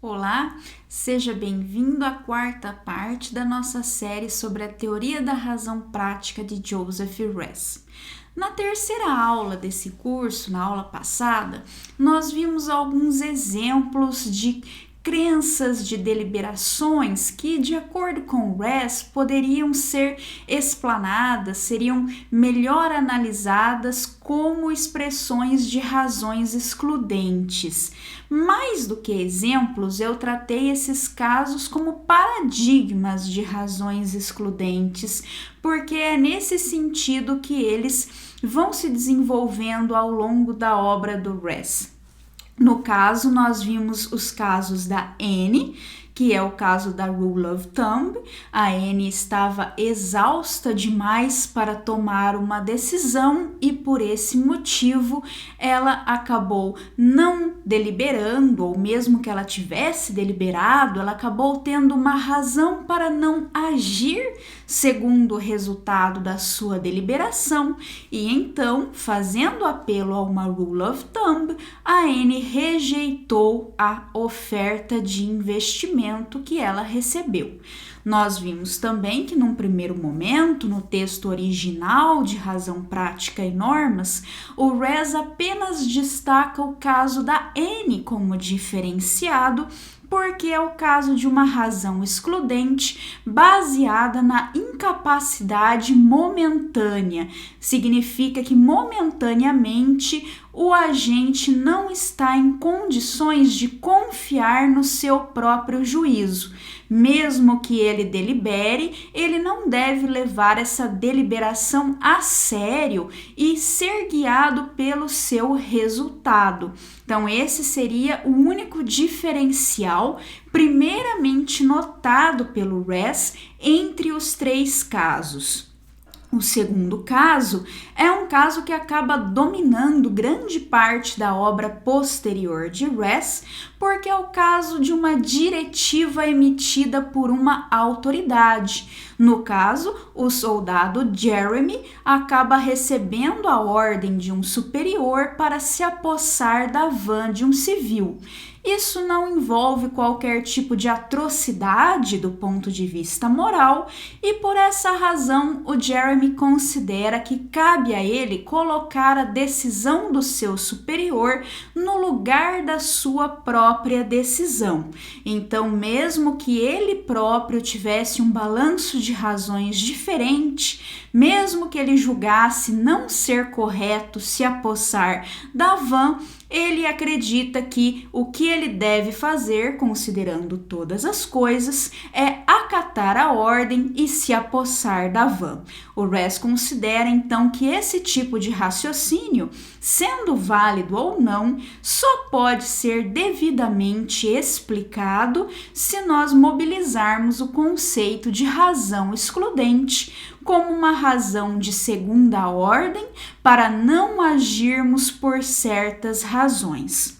Olá, seja bem-vindo à quarta parte da nossa série sobre a teoria da razão prática de Joseph Res. Na terceira aula desse curso, na aula passada, nós vimos alguns exemplos de crenças de deliberações que, de acordo com Res, poderiam ser explanadas, seriam melhor analisadas como expressões de razões excludentes. Mais do que exemplos, eu tratei esses casos como paradigmas de razões excludentes, porque é nesse sentido que eles vão se desenvolvendo ao longo da obra do Res. No caso, nós vimos os casos da Anne, que é o caso da Rule of Thumb. A Anne estava exausta demais para tomar uma decisão e por esse motivo ela acabou não deliberando, ou mesmo que ela tivesse deliberado, ela acabou tendo uma razão para não agir segundo o resultado da sua deliberação e então, fazendo apelo a uma Rule of Thumb, a Anne rejeitou a oferta de investimento que ela recebeu. Nós vimos também que num primeiro momento, no texto original de Razão Prática e Normas, o Res apenas destaca o caso da Anne como diferenciado, porque é o caso de uma razão excludente baseada na incapacidade momentânea. Significa que momentaneamente o agente não está em condições de confiar no seu próprio juízo. Mesmo que ele delibere, ele não deve levar essa deliberação a sério e ser guiado pelo seu resultado. Então, esse seria o único diferencial primeiramente notado pelo Res entre os três casos. O segundo caso é um caso que acaba dominando grande parte da obra posterior de Res, porque é o caso de uma diretiva emitida por uma autoridade. No caso, o soldado Jeremy acaba recebendo a ordem de um superior para se apossar da van de um civil. Isso não envolve qualquer tipo de atrocidade do ponto de vista moral e por essa razão o Jeremy considera que cabe a ele colocar a decisão do seu superior no lugar da sua própria decisão. Então, mesmo que ele próprio tivesse um balanço de razões diferente, mesmo que ele julgasse não ser correto se apossar da van, ele acredita que o que ele deve fazer, considerando todas as coisas, é acatar a ordem e se apossar da van. O Res considera então que esse tipo de raciocínio, sendo válido ou não, só pode ser devidamente explicado se nós mobilizarmos o conceito de razão excludente como uma razão de segunda ordem para não agirmos por certas razões.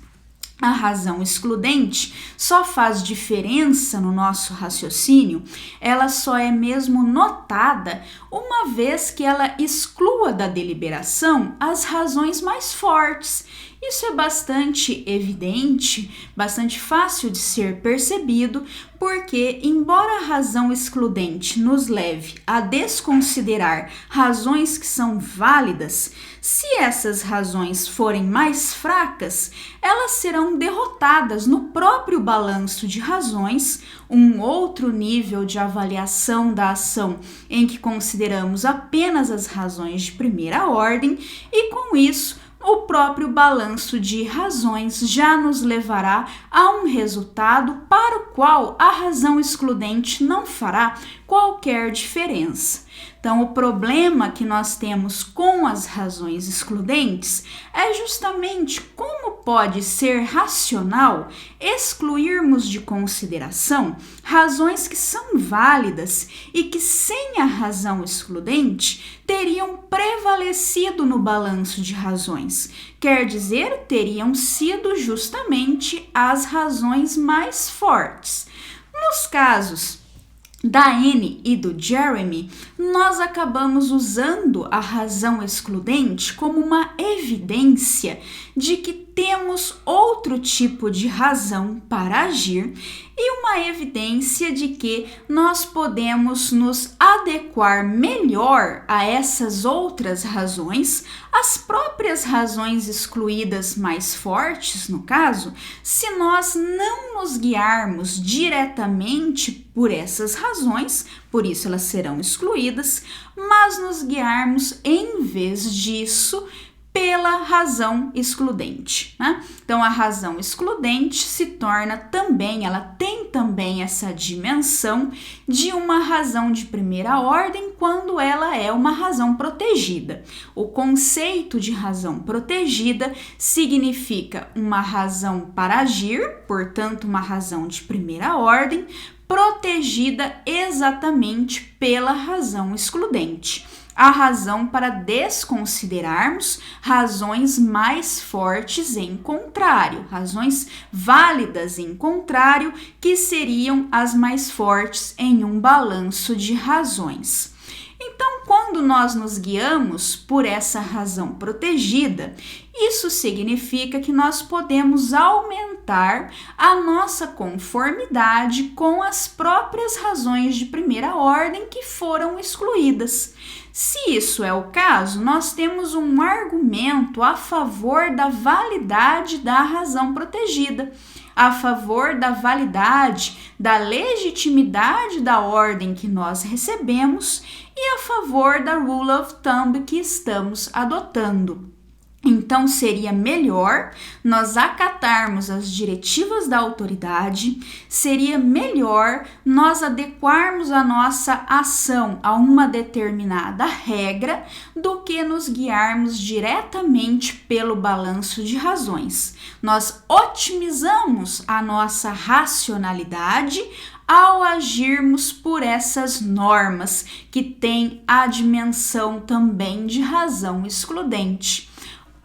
A razão excludente só faz diferença no nosso raciocínio, ela só é mesmo notada uma vez que ela exclua da deliberação as razões mais fortes. Isso é bastante evidente, bastante fácil de ser percebido, porque, embora a razão excludente nos leve a desconsiderar razões que são válidas, se essas razões forem mais fracas, elas serão derrotadas no próprio balanço de razões, um outro nível de avaliação da ação em que consideramos apenas as razões de primeira ordem, e com isso, o próprio balanço de razões já nos levará a um resultado para o qual a razão excludente não fará qualquer diferença. Então, o problema que nós temos com as razões excludentes é justamente como pode ser racional excluirmos de consideração razões que são válidas e que, sem a razão excludente, teriam prevalecido no balanço de razões. Quer dizer, teriam sido justamente as razões mais fortes. Nos casos da Anne e do Jeremy, nós acabamos usando a razão excludente como uma evidência de que temos outro tipo de razão para agir e uma evidência de que nós podemos nos adequar melhor a essas outras razões, as próprias razões excluídas mais fortes, no caso, se nós não nos guiarmos diretamente por essas razões, por isso elas serão excluídas, mas nos guiarmos, em vez disso, pela razão excludente, né? Então, a razão excludente se torna também, ela tem também essa dimensão de uma razão de primeira ordem quando ela é uma razão protegida. O conceito de razão protegida significa uma razão para agir, portanto, uma razão de primeira ordem, protegida exatamente pela razão excludente. A razão para desconsiderarmos razões mais fortes em contrário, razões válidas em contrário, que seriam as mais fortes em um balanço de razões. Então, quando nós nos guiamos por essa razão protegida, isso significa que nós podemos aumentar a nossa conformidade com as próprias razões de primeira ordem que foram excluídas. Se isso é o caso, nós temos um argumento a favor da validade da razão protegida, a favor da validade, da legitimidade da ordem que nós recebemos e a favor da rule of thumb que estamos adotando. Então, seria melhor nós acatarmos as diretivas da autoridade, seria melhor nós adequarmos a nossa ação a uma determinada regra do que nos guiarmos diretamente pelo balanço de razões. Nós otimizamos a nossa racionalidade ao agirmos por essas normas que têm a dimensão também de razão excludente.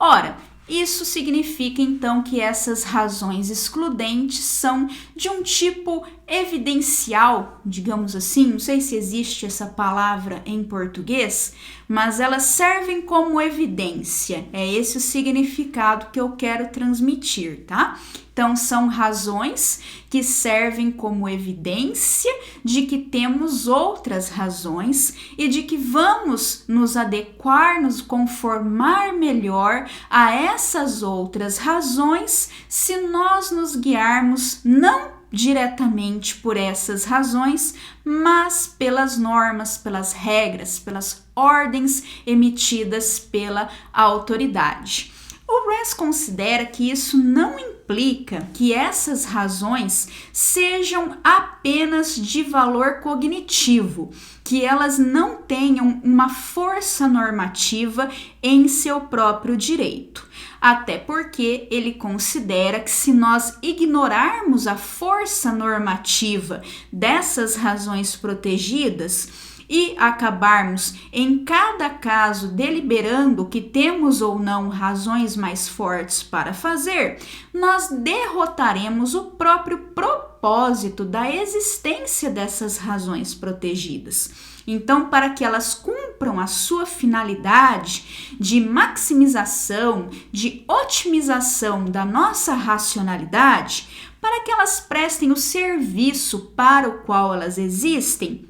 Ora, isso significa então que essas razões excludentes são de um tipo evidencial, digamos assim, não sei se existe essa palavra em português, mas elas servem como evidência, é esse o significado que eu quero transmitir, tá? Então, são razões que servem como evidência de que temos outras razões e de que vamos nos adequar, nos conformar melhor a essas outras razões se nós nos guiarmos não diretamente por essas razões, mas pelas normas, pelas regras, pelas ordens emitidas pela autoridade. O Ress considera que isso não implica que essas razões sejam apenas de valor cognitivo, que elas não tenham uma força normativa em seu próprio direito. Até porque ele considera que se nós ignorarmos a força normativa dessas razões protegidas e acabarmos em cada caso deliberando que temos ou não razões mais fortes para fazer, nós derrotaremos o próprio propósito da existência dessas razões protegidas. Então, para que elas cumpram a sua finalidade de maximização, de otimização da nossa racionalidade, para que elas prestem o serviço para o qual elas existem,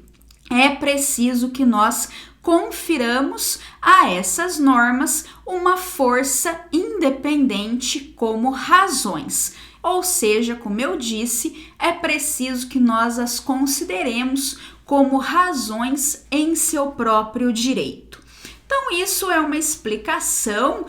é preciso que nós confiramos a essas normas uma força independente como razões. Ou seja, como eu disse, é preciso que nós as consideremos como razões em seu próprio direito. Então, isso é uma explicação,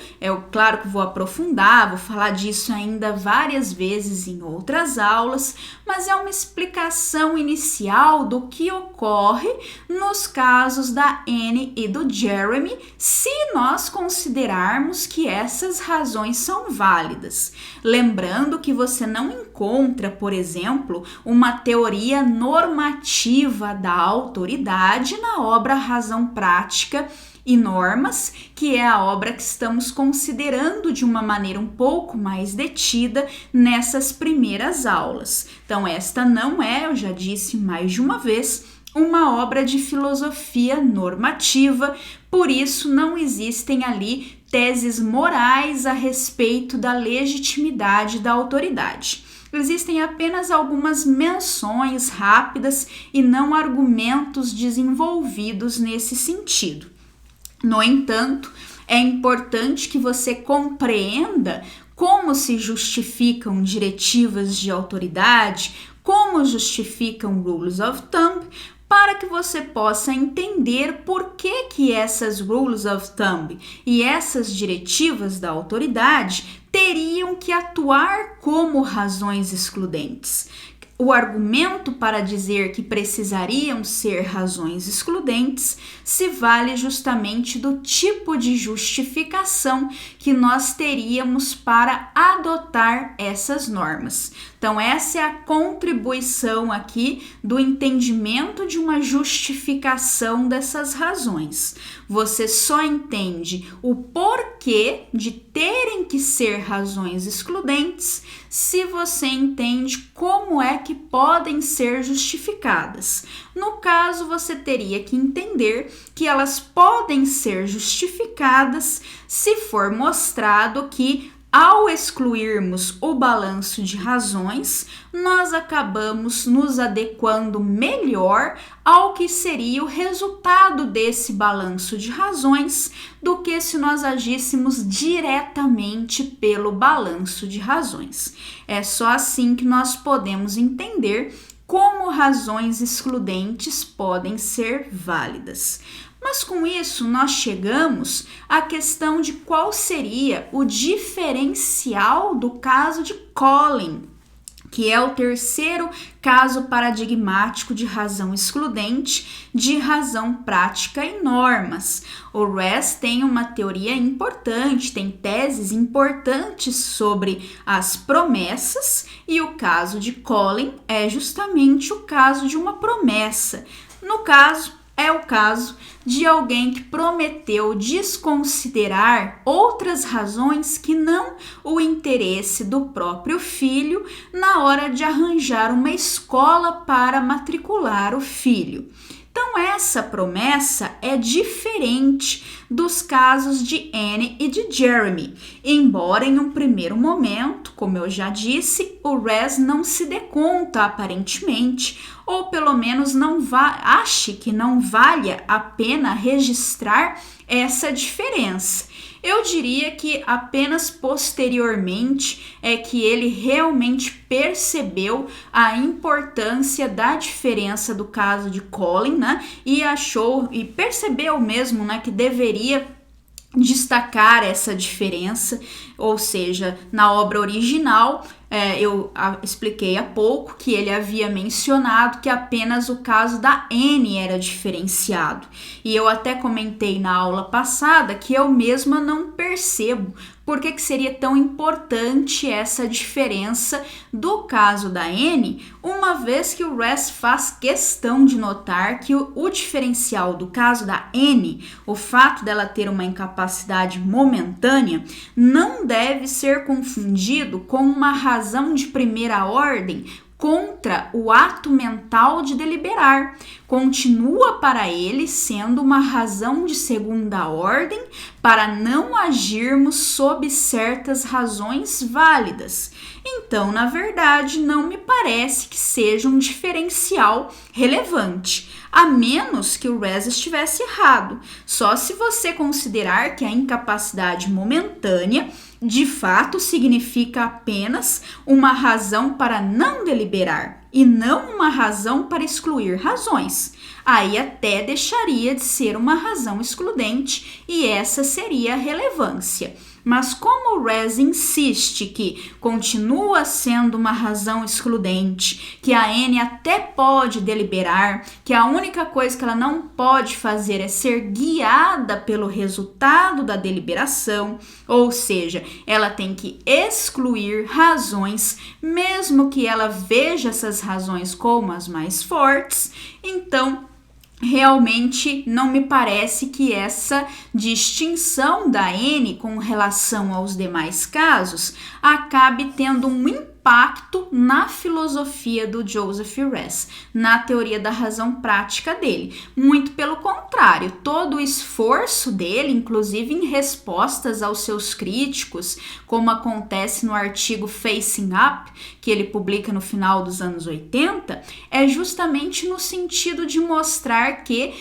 claro que vou aprofundar, vou falar disso ainda várias vezes em outras aulas, mas é uma explicação inicial do que ocorre nos casos da Anne e do Jeremy, se nós considerarmos que essas razões são válidas. Lembrando que você não encontra, por exemplo, uma teoria normativa da autoridade na obra Razão Prática e Normas, que é a obra que estamos considerando de uma maneira um pouco mais detida nessas primeiras aulas. Então, esta não é, eu já disse mais de uma vez, uma obra de filosofia normativa, por isso não existem ali teses morais a respeito da legitimidade da autoridade. Existem apenas algumas menções rápidas e não argumentos desenvolvidos nesse sentido. No entanto, é importante que você compreenda como se justificam diretivas de autoridade, como justificam rules of thumb, para que você possa entender por que essas rules of thumb e essas diretivas da autoridade teriam que atuar como razões excludentes. O argumento para dizer que precisariam ser razões excludentes se vale justamente do tipo de justificação que nós teríamos para adotar essas normas. Então, essa é a contribuição aqui do entendimento de uma justificação dessas razões. Você só entende o porquê de terem que ser razões excludentes se você entende como é que podem ser justificadas. No caso, você teria que entender que elas podem ser justificadas se for mostrado que, ao excluirmos o balanço de razões, nós acabamos nos adequando melhor ao que seria o resultado desse balanço de razões do que se nós agíssemos diretamente pelo balanço de razões. É só assim que nós podemos entender como razões excludentes podem ser válidas. Mas com isso nós chegamos à questão de qual seria o diferencial do caso de Collin, que é o terceiro caso paradigmático de razão excludente, de razão prática e normas. O Ress tem uma teoria importante, tem teses importantes sobre as promessas, e o caso de Collin é justamente o caso de uma promessa. No caso, é o caso de alguém que prometeu desconsiderar outras razões que não o interesse do próprio filho na hora de arranjar uma escola para matricular o filho. Então, essa promessa é diferente dos casos de Anne e de Jeremy, embora em um primeiro momento, como eu já disse, o Ress não se dê conta aparentemente, ou pelo menos ache que não valha a pena registrar essa diferença. Eu diria que apenas posteriormente é que ele realmente percebeu a importância da diferença do caso de Collin, né? E percebeu mesmo, né, que deveria destacar essa diferença, ou seja, na obra original, eu expliquei há pouco que ele havia mencionado que apenas o caso da Anne era diferenciado. E eu até comentei na aula passada que eu mesma não percebo por que seria tão importante essa diferença do caso da Anne, uma vez que o Ress faz questão de notar que o diferencial do caso da Anne, o fato dela ter uma incapacidade momentânea, não deve ser confundido com uma razão de primeira ordem contra o ato mental de deliberar. Continua para ele sendo uma razão de segunda ordem para não agirmos sob certas razões válidas. Então, na verdade, não me parece que seja um diferencial relevante, a menos que o Ress estivesse errado. Só se você considerar que a incapacidade momentânea de fato significa apenas uma razão para não deliberar e não uma razão para excluir razões. Aí até deixaria de ser uma razão excludente e essa seria a relevância. Mas como o Ress insiste que continua sendo uma razão excludente, que a Anne até pode deliberar, que a única coisa que ela não pode fazer é ser guiada pelo resultado da deliberação, ou seja, ela tem que excluir razões, mesmo que ela veja essas razões como as mais fortes, então realmente não me parece que essa distinção da Anne com relação aos demais casos acabe tendo um impacto impacto na filosofia do Joseph Ress, na teoria da razão prática dele. Muito pelo contrário, todo o esforço dele, inclusive em respostas aos seus críticos, como acontece no artigo Facing Up, que ele publica no final dos anos 80, é justamente no sentido de mostrar que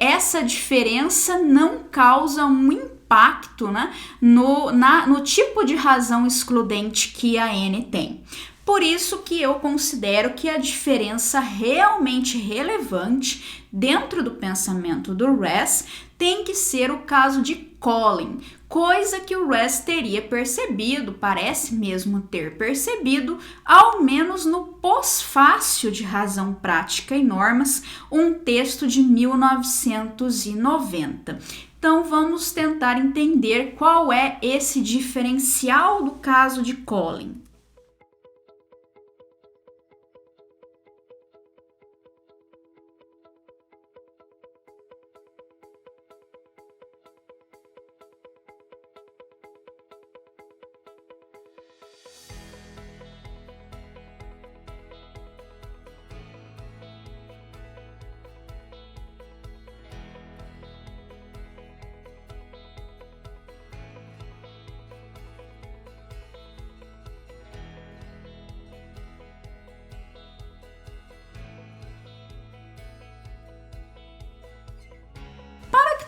essa diferença não causa um impacto, né, no tipo de razão excludente que a N tem. Por isso que eu considero que a diferença realmente relevante dentro do pensamento do Ress tem que ser o caso de Collin, coisa que o Ress teria percebido, parece mesmo ter percebido, ao menos no Pós-Fácil de Razão Prática e Normas, um texto de 1990. Então, vamos tentar entender qual é esse diferencial do caso de Collin.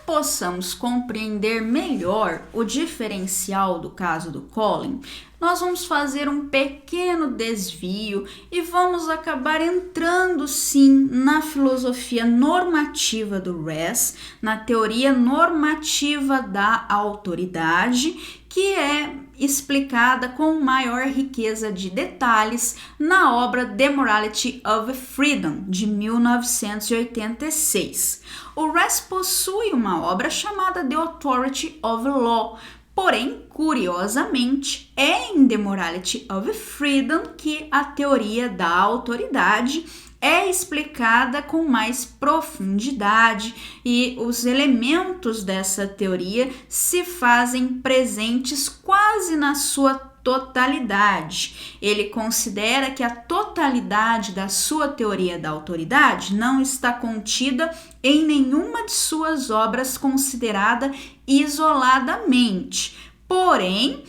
Possamos compreender melhor o diferencial do caso do Collin, nós vamos fazer um pequeno desvio e vamos acabar entrando sim na filosofia normativa do Ress, na teoria normativa da autoridade, que é explicada com maior riqueza de detalhes na obra The Morality of Freedom, de 1986. O Ress possui uma obra chamada The Authority of Law, porém, curiosamente, é em The Morality of Freedom que a teoria da autoridade é explicada com mais profundidade e os elementos dessa teoria se fazem presentes quase na sua totalidade. Ele considera que a totalidade da sua teoria da autoridade não está contida em nenhuma de suas obras considerada isoladamente. Porém,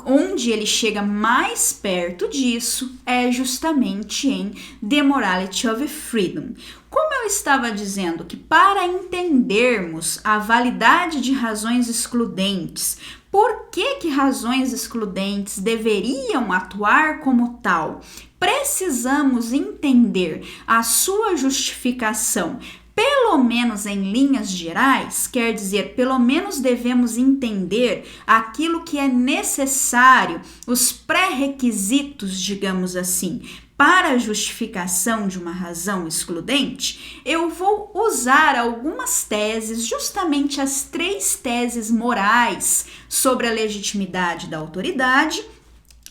onde ele chega mais perto disso é justamente em The Morality of Freedom. Como eu estava dizendo que para entendermos a validade de razões excludentes, por que razões excludentes deveriam atuar como tal, precisamos entender a sua justificação. Pelo menos em linhas gerais, quer dizer, pelo menos devemos entender aquilo que é necessário, os pré-requisitos, digamos assim, para a justificação de uma razão excludente. Eu vou usar algumas teses, justamente as 3 teses morais sobre a legitimidade da autoridade,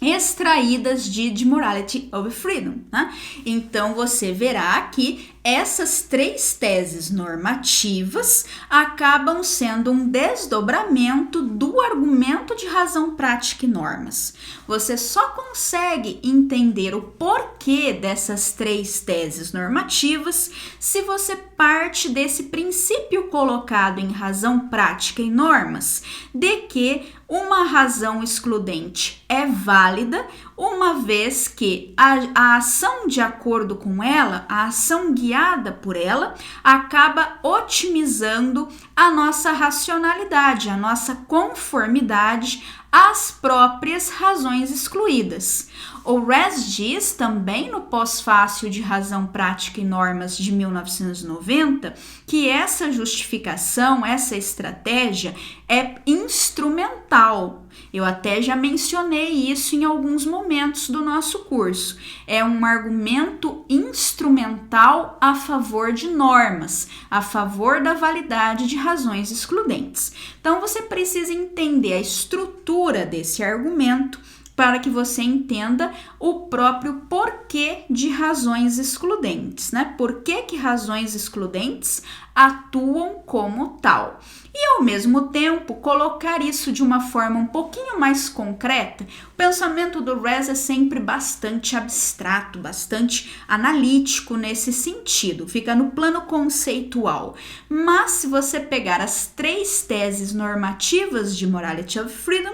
extraídas de The Morality of Freedom, né? Então, você verá que essas 3 teses normativas acabam sendo um desdobramento do argumento de razão prática e normas. Você só consegue entender o porquê dessas 3 teses normativas se você parte desse princípio colocado em razão prática e normas, de que uma razão excludente é válida, uma vez que a ação de acordo com ela, a ação guiada por ela, acaba otimizando a nossa racionalidade, a nossa conformidade às próprias razões excluídas. O Ress diz também no Pós-Fácil de Razão Prática e Normas de 1990 que essa justificação, essa estratégia é instrumental. Eu até já mencionei isso em alguns momentos do nosso curso. É um argumento instrumental a favor de normas, a favor da validade de razões excludentes. Então, você precisa entender a estrutura desse argumento, para que você entenda o próprio porquê de razões excludentes, né? Por que razões excludentes atuam como tal? E, ao mesmo tempo, colocar isso de uma forma um pouquinho mais concreta. O pensamento do Res é sempre bastante abstrato, bastante analítico nesse sentido, fica no plano conceitual. Mas, se você pegar as 3 teses normativas de Morality of Freedom,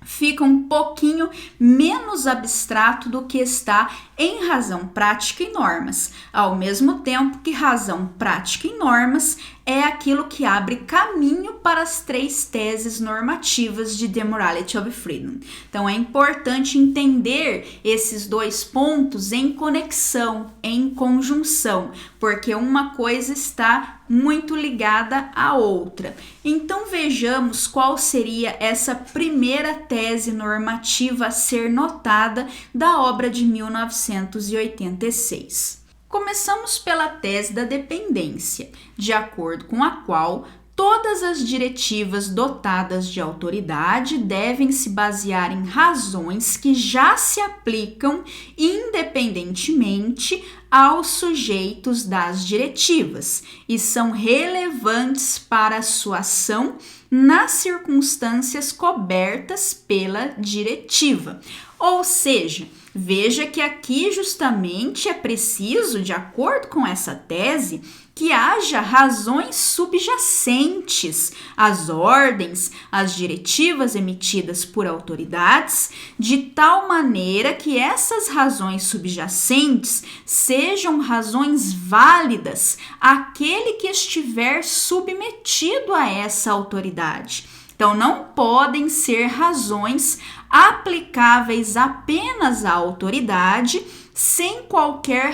fica um pouquinho menos abstrato do que está em razão prática e normas, ao mesmo tempo que razão prática e normas é aquilo que abre caminho para as 3 teses normativas de The Morality of Freedom. Então, é importante entender esses 2 pontos em conexão, em conjunção, porque uma coisa está muito ligada à outra. Então, vejamos qual seria essa primeira tese normativa a ser notada da obra de 1986. Começamos pela tese da dependência, de acordo com a qual todas as diretivas dotadas de autoridade devem se basear em razões que já se aplicam independentemente aos sujeitos das diretivas e são relevantes para a sua ação nas circunstâncias cobertas pela diretiva. Ou seja, veja que aqui justamente é preciso, de acordo com essa tese, que haja razões subjacentes às ordens, às diretivas emitidas por autoridades, de tal maneira que essas razões subjacentes sejam razões válidas àquele que estiver submetido a essa autoridade. Então, não podem ser razões aplicáveis apenas à autoridade, sem qualquer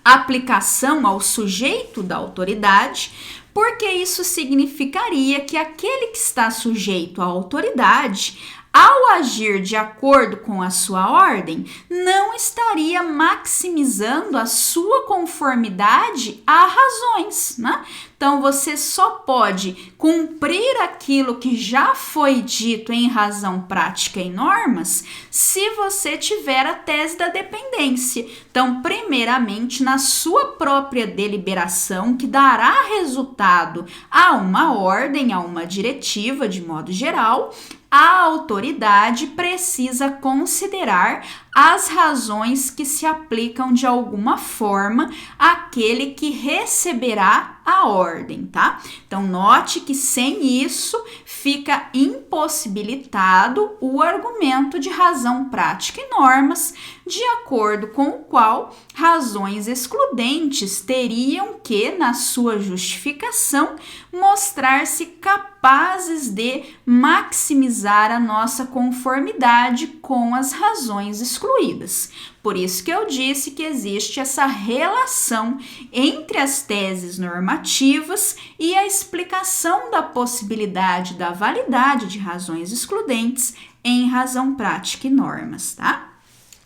aplicação ao sujeito da autoridade, porque isso significaria que aquele que está sujeito à autoridade, ao agir de acordo com a sua ordem, não estaria maximizando a sua conformidade a razões, né? Então, você só pode cumprir aquilo que já foi dito em razão prática e normas se você tiver a tese da dependência. Então, primeiramente, na sua própria deliberação, que dará resultado a uma ordem, a uma diretiva, de modo geral, a autoridade precisa considerar as razões que se aplicam de alguma forma àquele que receberá a ordem, tá? Então, note que sem isso fica impossibilitado o argumento de razão prática e normas, de acordo com o qual razões excludentes teriam que, na sua justificação, mostrar-se capazes de maximizar a nossa conformidade com as razões excluídas. Por isso que eu disse que existe essa relação entre as teses normativas e a explicação da possibilidade da validade de razões excludentes em razão prática e normas, tá?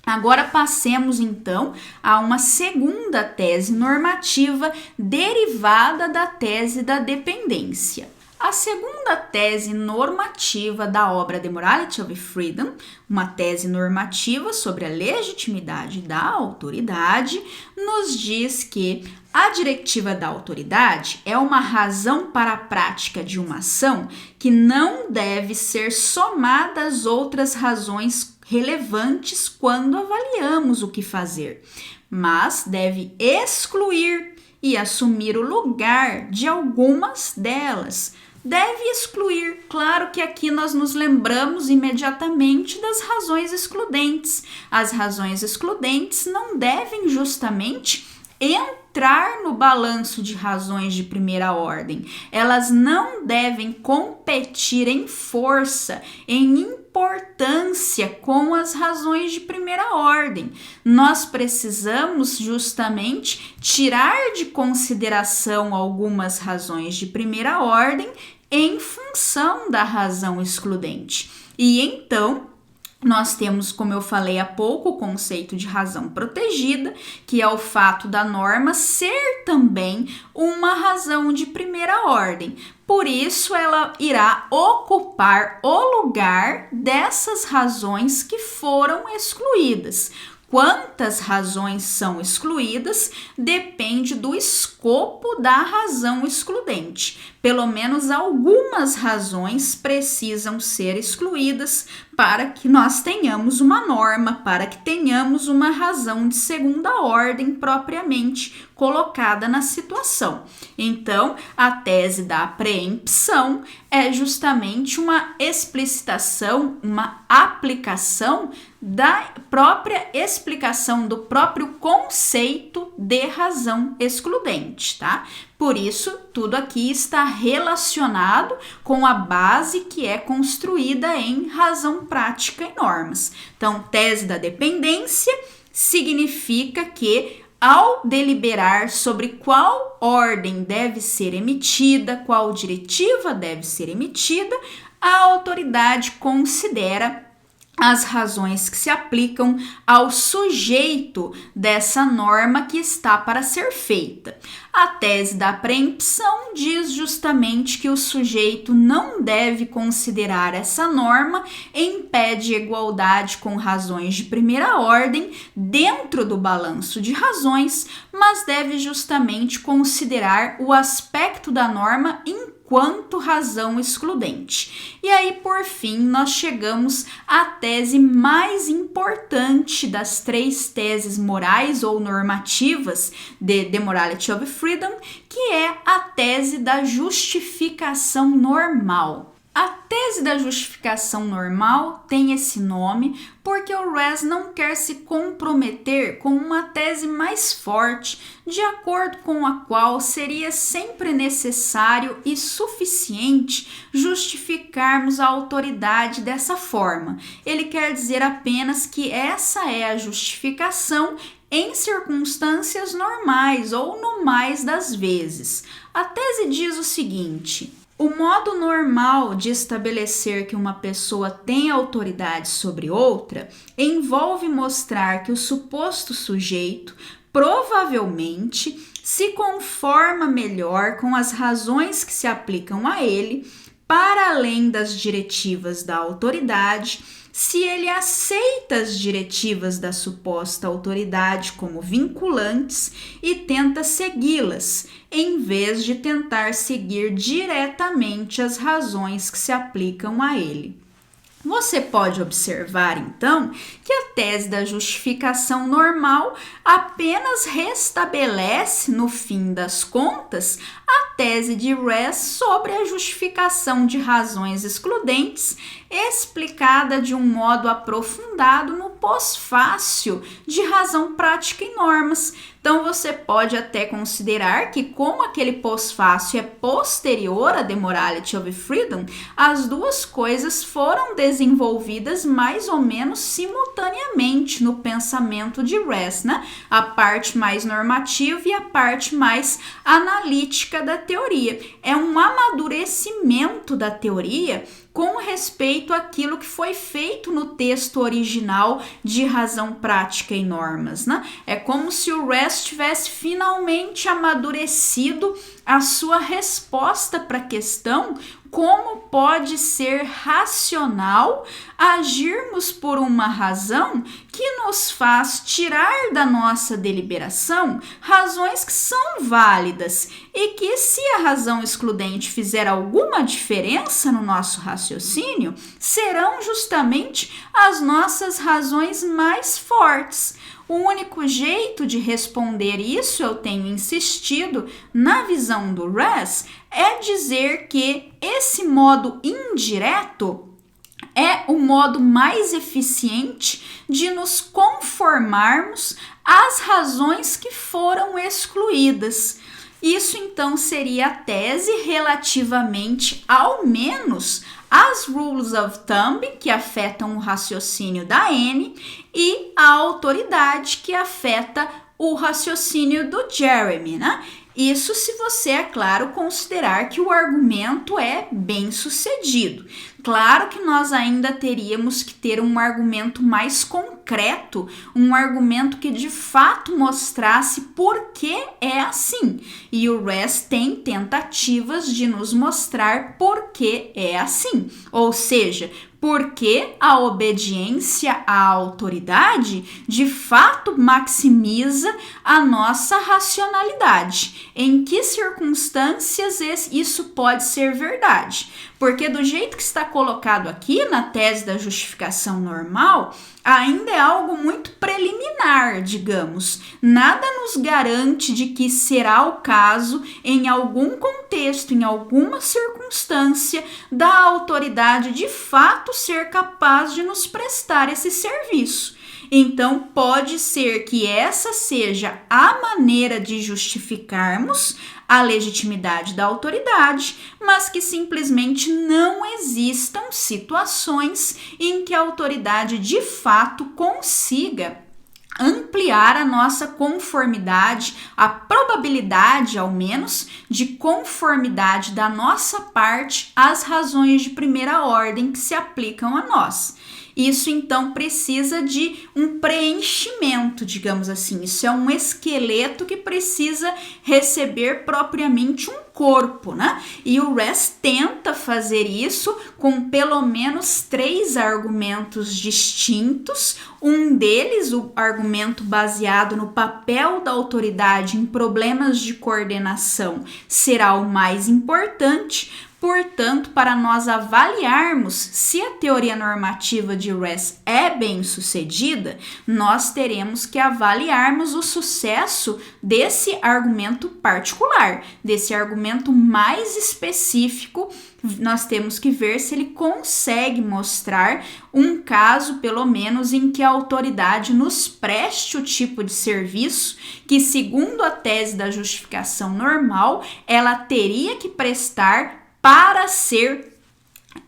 Agora passemos então a uma segunda tese normativa derivada da tese da dependência. A segunda tese normativa da obra The Morality of Freedom, uma tese normativa sobre a legitimidade da autoridade, nos diz que a diretiva da autoridade é uma razão para a prática de uma ação que não deve ser somada às outras razões relevantes quando avaliamos o que fazer, mas deve excluir e assumir o lugar de algumas delas. Deve excluir, claro que aqui nós nos lembramos imediatamente das razões excludentes. As razões excludentes não devem justamente entrar no balanço de razões de primeira ordem. Elas não devem competir em força, em importância com as razões de primeira ordem. Nós precisamos justamente tirar de consideração algumas razões de primeira ordem em função da razão excludente. E então, nós temos, como eu falei há pouco, o conceito de razão protegida, que é o fato da norma ser também uma razão de primeira ordem. por isso ela irá ocupar o lugar dessas razões que foram excluídas. Quantas razões são excluídas depende do escopo da razão excludente. Pelo menos algumas razões precisam ser excluídas para que nós tenhamos uma norma, para que tenhamos uma razão de segunda ordem propriamente colocada na situação. Então, a tese da preempção é justamente uma explicitação, uma aplicação da própria explicação do próprio conceito de razão excludente, tá? Por isso, tudo aqui está relacionado com a base que é construída em razão prática e normas. Então, tese da dependência significa que, ao deliberar sobre qual ordem deve ser emitida, qual diretiva deve ser emitida, a autoridade considera as razões que se aplicam ao sujeito dessa norma que está para ser feita. A tese da preempção diz justamente que o sujeito não deve considerar essa norma em pé de igualdade com razões de primeira ordem dentro do balanço de razões, mas deve justamente considerar o aspecto da norma enquanto razão excludente. E aí, por fim, nós chegamos à tese mais importante das três teses morais ou normativas de The Morality of Freedom, que é a tese da justificação normal. A tese da justificação normal tem esse nome porque o Res não quer se comprometer com uma tese mais forte, de acordo com a qual seria sempre necessário e suficiente justificarmos a autoridade dessa forma. Ele quer dizer apenas que essa é a justificação em circunstâncias normais ou no mais das vezes. A tese diz o seguinte: o modo normal de estabelecer que uma pessoa tem autoridade sobre outra envolve mostrar que o suposto sujeito provavelmente se conforma melhor com as razões que se aplicam a ele, para além das diretivas da autoridade, se ele aceita as diretivas da suposta autoridade como vinculantes e tenta segui-las, em vez de tentar seguir diretamente as razões que se aplicam a ele. Você pode observar, então, que a tese da justificação normal apenas restabelece, no fim das contas, a tese de Res sobre a justificação de razões excludentes, explicada de um modo aprofundado no pós-fácil de razão prática e normas. Então, você pode até considerar que, como aquele pós-fácil é posterior a The Morality of Freedom, as duas coisas foram desenvolvidas mais ou menos simultaneamente no pensamento de Res, né? A parte mais normativa e a parte mais analítica da teoria. É um amadurecimento da teoria com respeito àquilo que foi feito no texto original de razão prática e normas, né? É como se o Res tivesse finalmente amadurecido a sua resposta para a questão: como pode ser racional agirmos por uma razão que nos faz tirar da nossa deliberação razões que são válidas e que, se a razão excludente fizer alguma diferença no nosso raciocínio, serão justamente as nossas razões mais fortes. O único jeito de responder isso, eu tenho insistido, na visão do Res, é dizer que esse modo indireto é o modo mais eficiente de nos conformarmos às razões que foram excluídas. Isso, então, seria a tese relativamente, ao menos, às rules of thumb, que afetam o raciocínio da N, e a autoridade, que afeta o raciocínio do Jeremy, né? Isso se você, é claro, considerar que o argumento é bem sucedido. Claro que nós ainda teríamos que ter um argumento mais concreto, um argumento que de fato mostrasse por que é assim. E o Rest tem tentativas de nos mostrar por que é assim. Ou seja, porque a obediência à autoridade de fato maximiza a nossa racionalidade. Em que circunstâncias isso pode ser verdade? Porque do jeito que está colocado aqui na tese da justificação normal, ainda é algo muito preliminar, digamos. Nada nos garante de que será o caso em algum contexto, em alguma circunstância, da autoridade de fato ser capaz de nos prestar esse serviço. Então, pode ser que essa seja a maneira de justificarmos a legitimidade da autoridade, mas que simplesmente não existam situações em que a autoridade de fato consiga ampliar a nossa conformidade, a probabilidade, ao menos, de conformidade da nossa parte às razões de primeira ordem que se aplicam a nós. Isso, então, precisa de um preenchimento, digamos assim. Isso é um esqueleto que precisa receber propriamente um corpo, né? E o Rest tenta fazer isso com pelo menos 3 argumentos distintos. Um deles, o argumento baseado no papel da autoridade em problemas de coordenação, será o mais importante. Portanto, para nós avaliarmos se a teoria normativa de Rest é bem sucedida, nós teremos que avaliarmos o sucesso desse argumento particular, desse argumento mais específico. Nós temos que ver se ele consegue mostrar um caso, pelo menos, em que a autoridade nos preste o tipo de serviço que, segundo a tese da justificação normal, ela teria que prestar para ser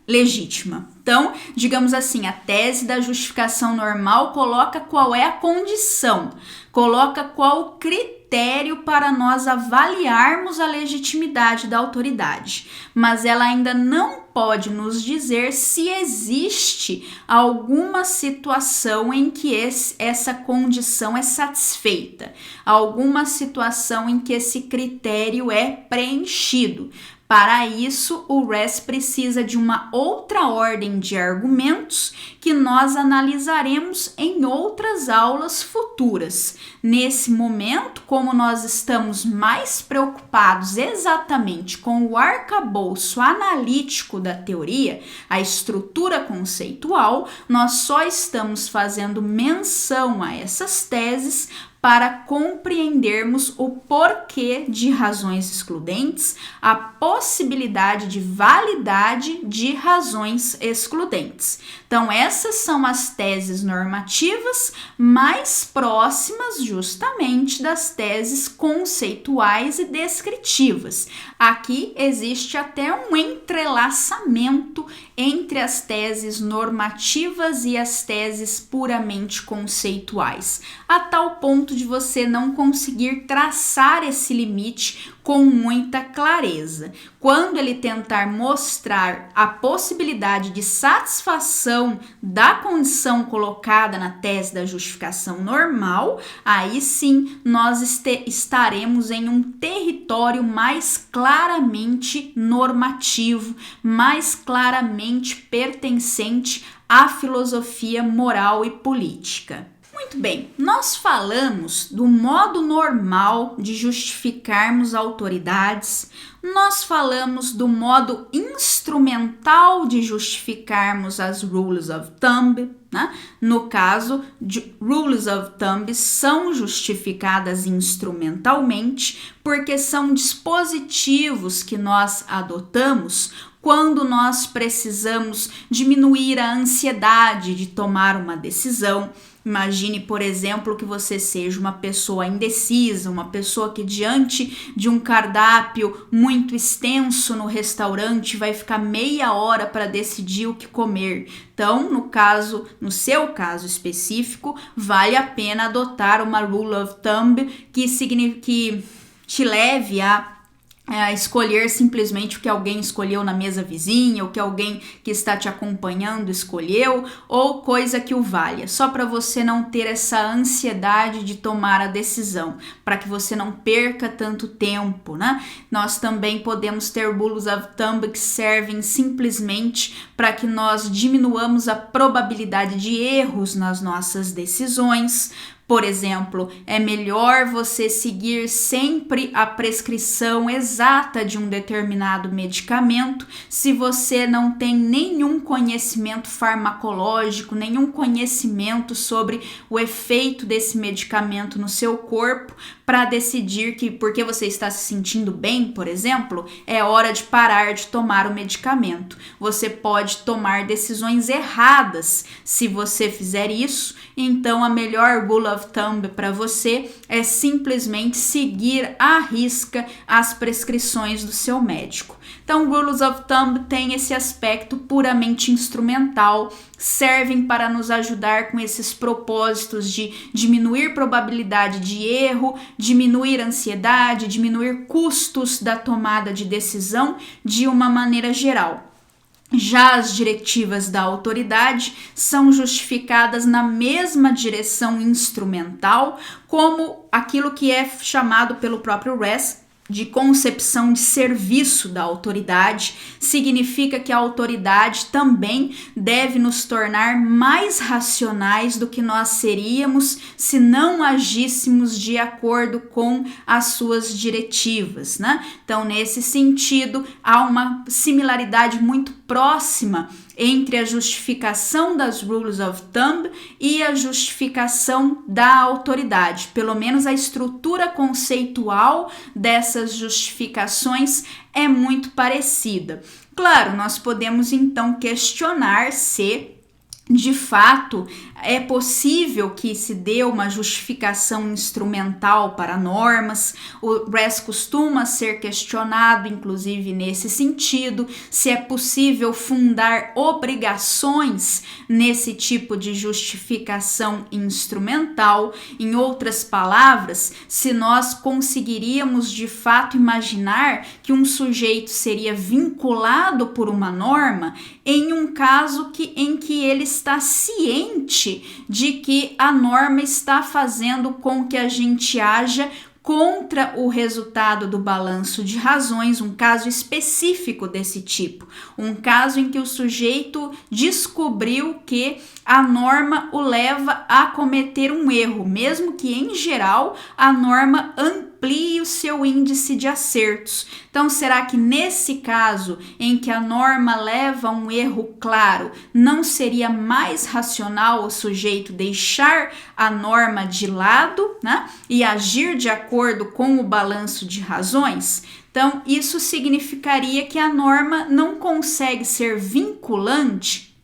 legítima. Então, digamos assim, a tese da justificação normal coloca qual é a condição, coloca qual o critério para nós avaliarmos a legitimidade da autoridade, mas ela ainda não pode nos dizer se existe alguma situação em que essa condição é satisfeita, alguma situação em que esse critério é preenchido. Para isso, o Rest precisa de uma outra ordem de argumentos que nós analisaremos em outras aulas futuras. Nesse momento, como nós estamos mais preocupados exatamente com o arcabouço analítico da teoria, a estrutura conceitual, nós só estamos fazendo menção a essas teses para compreendermos o porquê de razões excludentes, a possibilidade de validade de razões excludentes. Então, essas são as teses normativas mais próximas justamente das teses conceituais e descritivas. Aqui existe até um entrelaçamento entre as teses normativas e as teses puramente conceituais, a tal ponto de você não conseguir traçar esse limite com muita clareza. Quando ele tentar mostrar a possibilidade de satisfação da condição colocada na tese da justificação normal, aí sim nós estaremos em um território mais claramente normativo, mais claramente pertencente à filosofia moral e política. Muito bem, nós falamos do modo normal de justificarmos autoridades, nós falamos do modo instrumental de justificarmos as rules of thumb, né? No caso, rules of thumb são justificadas instrumentalmente porque são dispositivos que nós adotamos quando nós precisamos diminuir a ansiedade de tomar uma decisão. Imagine, por exemplo, que você seja uma pessoa indecisa, uma pessoa que diante de um cardápio muito extenso no restaurante vai ficar meia hora para decidir o que comer. Então, no seu caso específico, vale a pena adotar uma rule of thumb que te leve a escolher simplesmente o que alguém escolheu na mesa vizinha, o que alguém que está te acompanhando escolheu, ou coisa que o valha, só para você não ter essa ansiedade de tomar a decisão, para que você não perca tanto tempo, né? Nós também podemos ter rules of thumb que servem simplesmente para que nós diminuamos a probabilidade de erros nas nossas decisões. Por exemplo, é melhor você seguir sempre a prescrição exata de um determinado medicamento se você não tem nenhum conhecimento farmacológico, nenhum conhecimento sobre o efeito desse medicamento no seu corpo, para decidir que, porque você está se sentindo bem, por exemplo, é hora de parar de tomar o medicamento. Você pode tomar decisões erradas se você fizer isso, então a melhor rule of thumb para você é simplesmente seguir à risca as prescrições do seu médico. Então, rules of thumb tem esse aspecto puramente instrumental, servem para nos ajudar com esses propósitos de diminuir probabilidade de erro, diminuir ansiedade, diminuir custos da tomada de decisão de uma maneira geral. Já as diretivas da autoridade são justificadas na mesma direção instrumental, como aquilo que é chamado pelo próprio Ress de concepção de serviço da autoridade. Significa que a autoridade também deve nos tornar mais racionais do que nós seríamos se não agíssemos de acordo com as suas diretivas, né? Então, nesse sentido, há uma similaridade muito próxima entre a justificação das rules of thumb e a justificação da autoridade. Pelo menos a estrutura conceitual dessas justificações é muito parecida. Claro, nós podemos então questionar se de fato é possível que se dê uma justificação instrumental para normas. O Ress costuma ser questionado, inclusive nesse sentido, se é possível fundar obrigações nesse tipo de justificação instrumental. Em outras palavras, se nós conseguiríamos de fato imaginar que um sujeito seria vinculado por uma norma em um caso em que ele está ciente de que a norma está fazendo com que a gente haja contra o resultado do balanço de razões, um caso específico desse tipo, um caso em que o sujeito descobriu que a norma o leva a cometer um erro, mesmo que em geral a norma amplie o seu índice de acertos. Então, será que nesse caso em que a norma leva a um erro claro, não seria mais racional o sujeito deixar a norma de lado, né, e agir de acordo com o balanço de razões? Então, isso significaria que a norma não consegue ser vinculante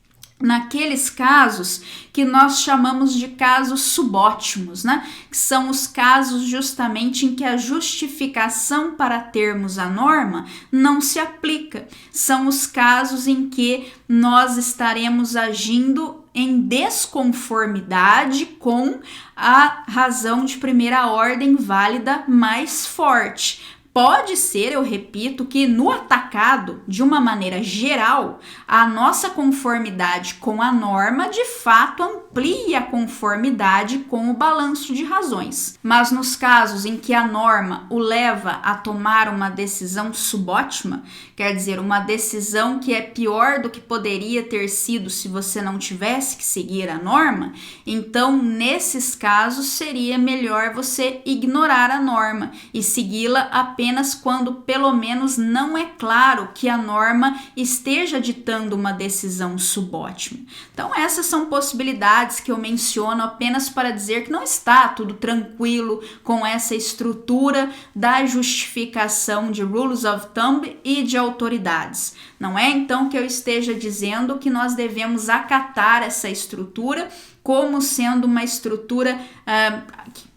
naqueles casos que nós chamamos de casos subótimos, né? Que são os casos justamente em que a justificação para termos a norma não se aplica. São os casos em que nós estaremos agindo em desconformidade com a razão de primeira ordem válida mais forte. Pode ser, eu repito, que no atacado, de uma maneira geral, a nossa conformidade com a norma de fato amplie a conformidade com o balanço de razões. Mas nos casos em que a norma o leva a tomar uma decisão subótima, quer dizer, uma decisão que é pior do que poderia ter sido se você não tivesse que seguir a norma, então nesses casos seria melhor você ignorar a norma e segui-la apenas quando pelo menos não é claro que a norma esteja ditando uma decisão subótima. Então essas são possibilidades que eu menciono apenas para dizer que não está tudo tranquilo com essa estrutura da justificação de rules of thumb e de autoridades. Não é então que eu esteja dizendo que nós devemos acatar essa estrutura como sendo uma estrutura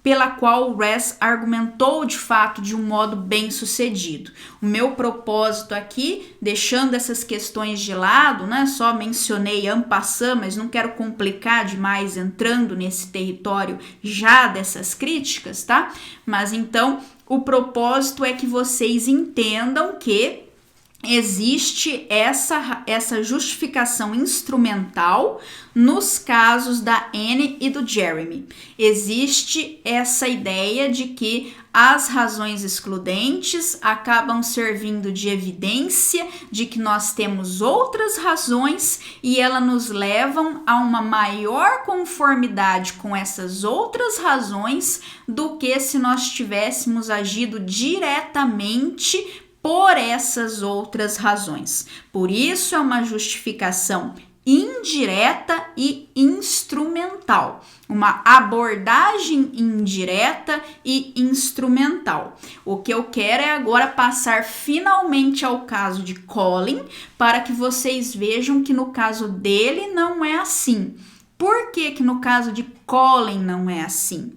pela qual o Ress argumentou de fato de um modo bem sucedido. O meu propósito aqui, deixando essas questões de lado, né, só mencionei en passant, mas não quero complicar demais entrando nesse território já dessas críticas, tá? Mas então, o propósito é que vocês entendam que existe essa justificação instrumental nos casos da Anne e do Jeremy. Existe essa ideia de que as razões excludentes acabam servindo de evidência de que nós temos outras razões e elas nos levam a uma maior conformidade com essas outras razões do que se nós tivéssemos agido diretamente por essas outras razões. Por isso é uma justificação indireta e instrumental, uma abordagem indireta e instrumental. O que eu quero é agora passar finalmente ao caso de Colin, para que vocês vejam que no caso dele não é assim. Por que que no caso de Colin não é assim?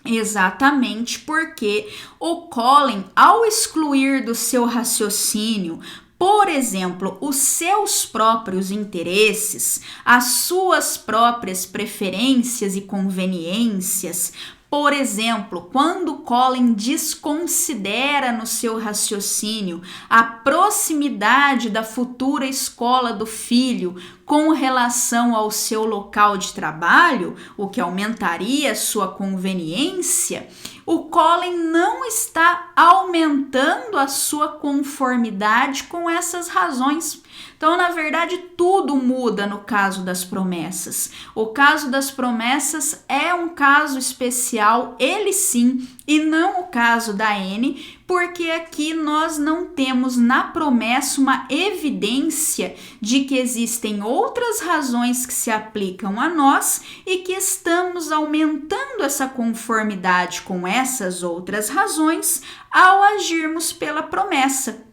Exatamente porque o Colin, ao excluir do seu raciocínio, por exemplo, os seus próprios interesses, as suas próprias preferências e conveniências, por exemplo, quando Colin desconsidera no seu raciocínio a proximidade da futura escola do filho com relação ao seu local de trabalho, o que aumentaria sua conveniência, o Colin não está aumentando a sua conformidade com essas razões. Então, na verdade, tudo muda no caso das promessas. O caso das promessas é um caso especial, ele sim, e não o caso da Anne, porque aqui nós não temos na promessa uma evidência de que existem outras razões que se aplicam a nós e que estamos aumentando essa conformidade com essas outras razões ao agirmos pela promessa.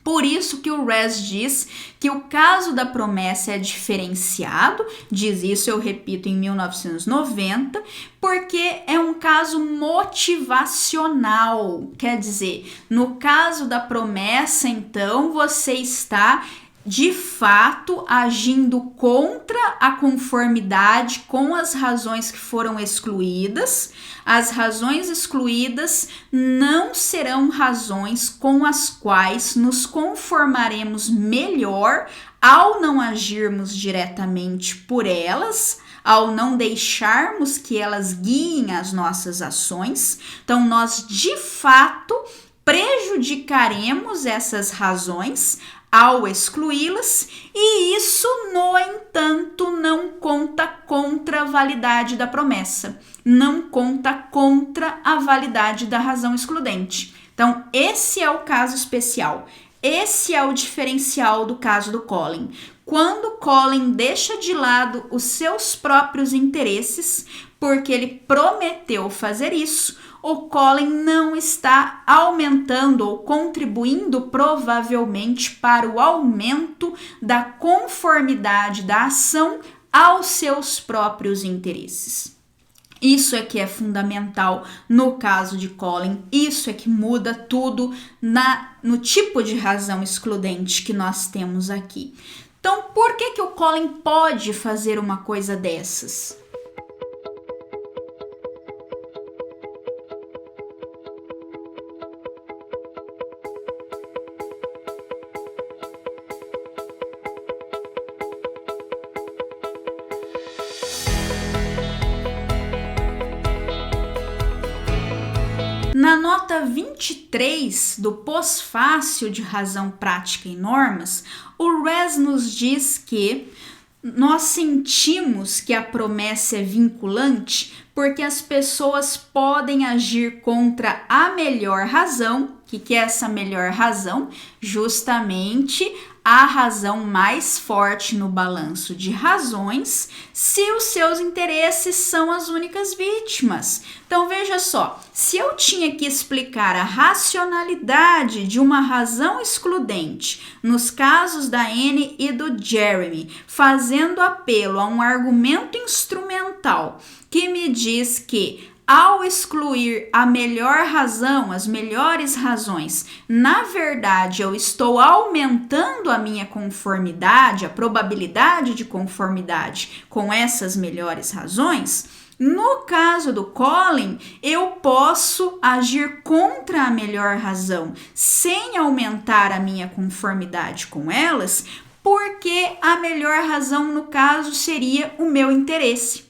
Por isso que o Res diz que o caso da promessa é diferenciado, diz isso, eu repito, em 1990, porque é um caso motivacional. Quer dizer, no caso da promessa, então, você está de fato agindo contra a conformidade com as razões que foram excluídas. As razões excluídas não serão razões com as quais nos conformaremos melhor ao não agirmos diretamente por elas, ao não deixarmos que elas guiem as nossas ações. Então, nós de fato prejudicaremos essas razões ao excluí-las, e isso, no entanto, não conta contra a validade da promessa, não conta contra a validade da razão excludente. Então, esse é o caso especial, esse é o diferencial do caso do Colin. Quando Colin deixa de lado os seus próprios interesses, porque ele prometeu fazer isso, o Colin não está aumentando ou contribuindo provavelmente para o aumento da conformidade da ação aos seus próprios interesses. Isso é que é fundamental no caso de Colin, isso é que muda tudo no tipo de razão excludente que nós temos aqui. Então, por que o Colin pode fazer uma coisa dessas? Na nota 23 do pós-fácil de razão prática e normas, o Res nos diz que nós sentimos que a promessa é vinculante porque as pessoas podem agir contra a melhor razão. O que é essa melhor razão? Justamente a razão mais forte no balanço de razões, se os seus interesses são as únicas vítimas. Então veja só, se eu tinha que explicar a racionalidade de uma razão excludente nos casos da Anne e do Jeremy, fazendo apelo a um argumento instrumental que me diz que ao excluir a melhor razão, as melhores razões, na verdade eu estou aumentando a minha conformidade, a probabilidade de conformidade com essas melhores razões, No caso do Colin, eu posso agir contra a melhor razão, sem aumentar a minha conformidade com elas, porque a melhor razão, no caso, seria o meu interesse.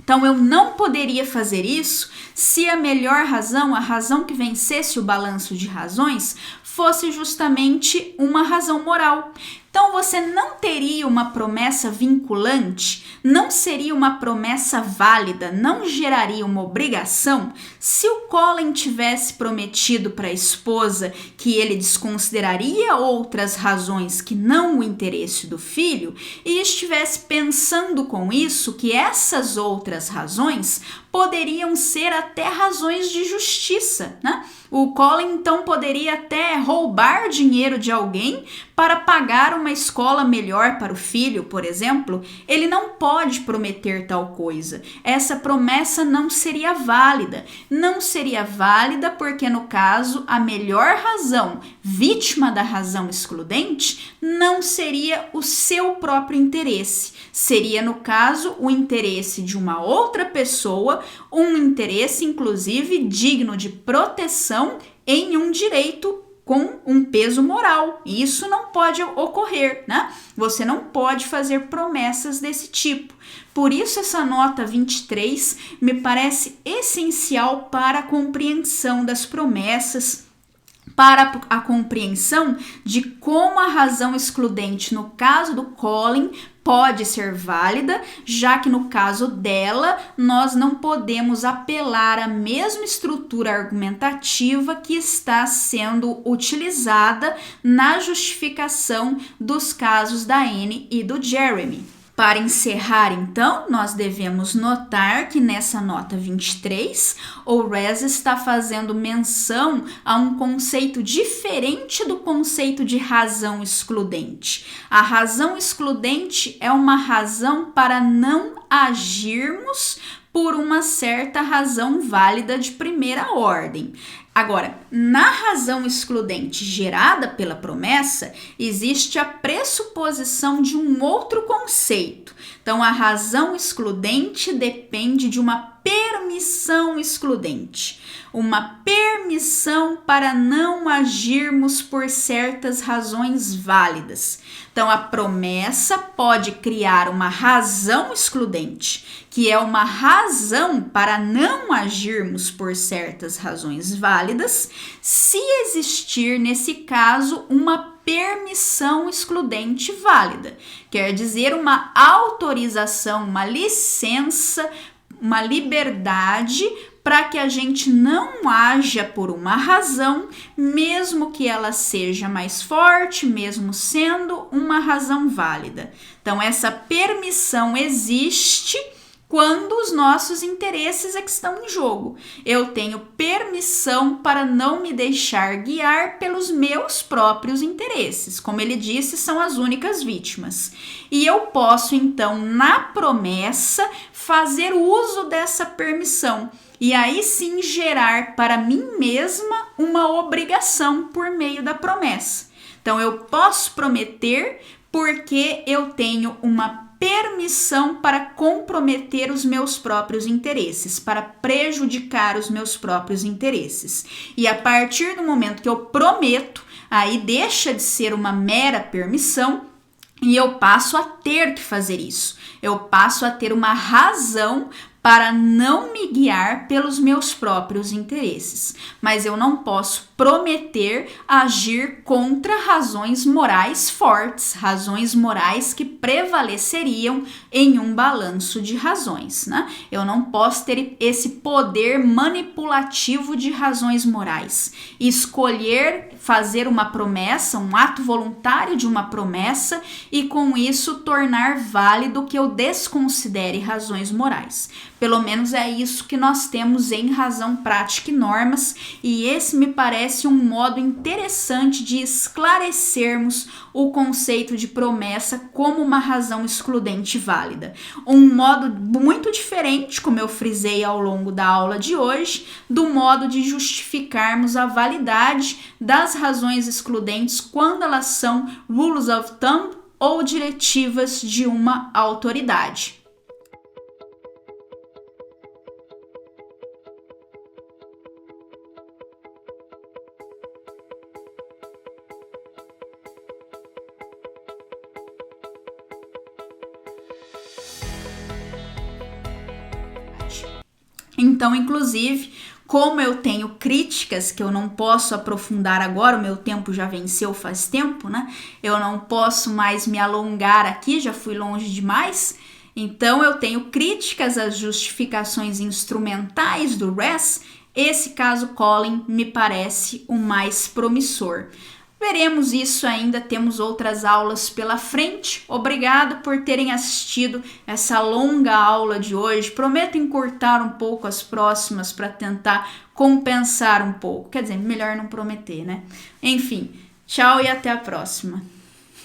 Então, eu não poderia fazer isso se a melhor razão, a razão que vencesse o balanço de razões, fosse justamente uma razão moral. Então, você não teria uma promessa vinculante, não seria uma promessa válida, não geraria uma obrigação se o Colin tivesse prometido para a esposa que ele desconsideraria outras razões que não o interesse do filho e estivesse pensando com isso que essas outras razões poderiam ser até razões de justiça, né? O Colin, então, poderia até roubar dinheiro de alguém para pagar uma escola melhor para o filho, por exemplo. Ele não pode prometer tal coisa. Essa promessa não seria válida. Não seria válida porque, no caso, a melhor razão, vítima da razão excludente, não seria o seu próprio interesse. Seria, no caso, o interesse de uma outra pessoa, um interesse, inclusive, digno de proteção em um direito com um peso moral. E isso não pode ocorrer, né? Você não pode fazer promessas desse tipo. Por isso, essa nota 23 me parece essencial para a compreensão das promessas, para a compreensão de como a razão excludente, no caso do Colin, pode ser válida, já que no caso dela, nós não podemos apelar à mesma estrutura argumentativa que está sendo utilizada na justificação dos casos da Anne e do Jeremy. Para encerrar, então, nós devemos notar que nessa nota 23, o Rez está fazendo menção a um conceito diferente do conceito de razão excludente. A razão excludente é uma razão para não agirmos por uma certa razão válida de primeira ordem. Agora, na razão excludente gerada pela promessa, existe a pressuposição de um outro conceito. Então, a razão excludente depende de uma permissão excludente, uma permissão para não agirmos por certas razões válidas. Então, a promessa pode criar uma razão excludente, que é uma razão para não agirmos por certas razões válidas, se existir, nesse caso, uma permissão excludente válida. Quer dizer, uma autorização, uma licença, uma liberdade para que a gente não haja por uma razão, mesmo que ela seja mais forte, mesmo sendo uma razão válida. Então, essa permissão existe quando os nossos interesses é que estão em jogo. Eu tenho permissão para não me deixar guiar pelos meus próprios interesses. Como ele disse, são as únicas vítimas. E eu posso, então, na promessa, fazer uso dessa permissão. E aí sim gerar para mim mesma uma obrigação por meio da promessa. Então, eu posso prometer porque eu tenho uma permissão para comprometer os meus próprios interesses, para prejudicar os meus próprios interesses. E a partir do momento que eu prometo, aí deixa de ser uma mera permissão e eu passo a ter que fazer isso. Eu passo a ter uma razão para não me guiar pelos meus próprios interesses. Mas eu não posso prometer agir contra razões morais fortes, razões morais que prevaleceriam em um balanço de razões, né? Eu não posso ter esse poder manipulativo de razões morais. Escolher fazer uma promessa, um ato voluntário de uma promessa e com isso tornar válido que eu desconsidere razões morais. Pelo menos é isso que nós temos em Razão Prática e Normas, e esse me parece um modo interessante de esclarecermos o conceito de promessa como uma razão excludente válida. Um modo muito diferente, como eu frisei ao longo da aula de hoje, do modo de justificarmos a validade das razões excludentes quando elas são rules of thumb ou diretivas de uma autoridade. Então, inclusive, como eu tenho críticas que eu não posso aprofundar agora, o meu tempo já venceu faz tempo, né? Eu não posso mais me alongar aqui, já fui longe demais. Então, eu tenho críticas às justificações instrumentais do Res. Esse caso Colin me parece o mais promissor. Veremos isso ainda, temos outras aulas pela frente. Obrigado por terem assistido essa longa aula de hoje. Prometo encurtar um pouco as próximas para tentar compensar um pouco. Quer dizer, melhor não prometer, né? Enfim, tchau e até a próxima.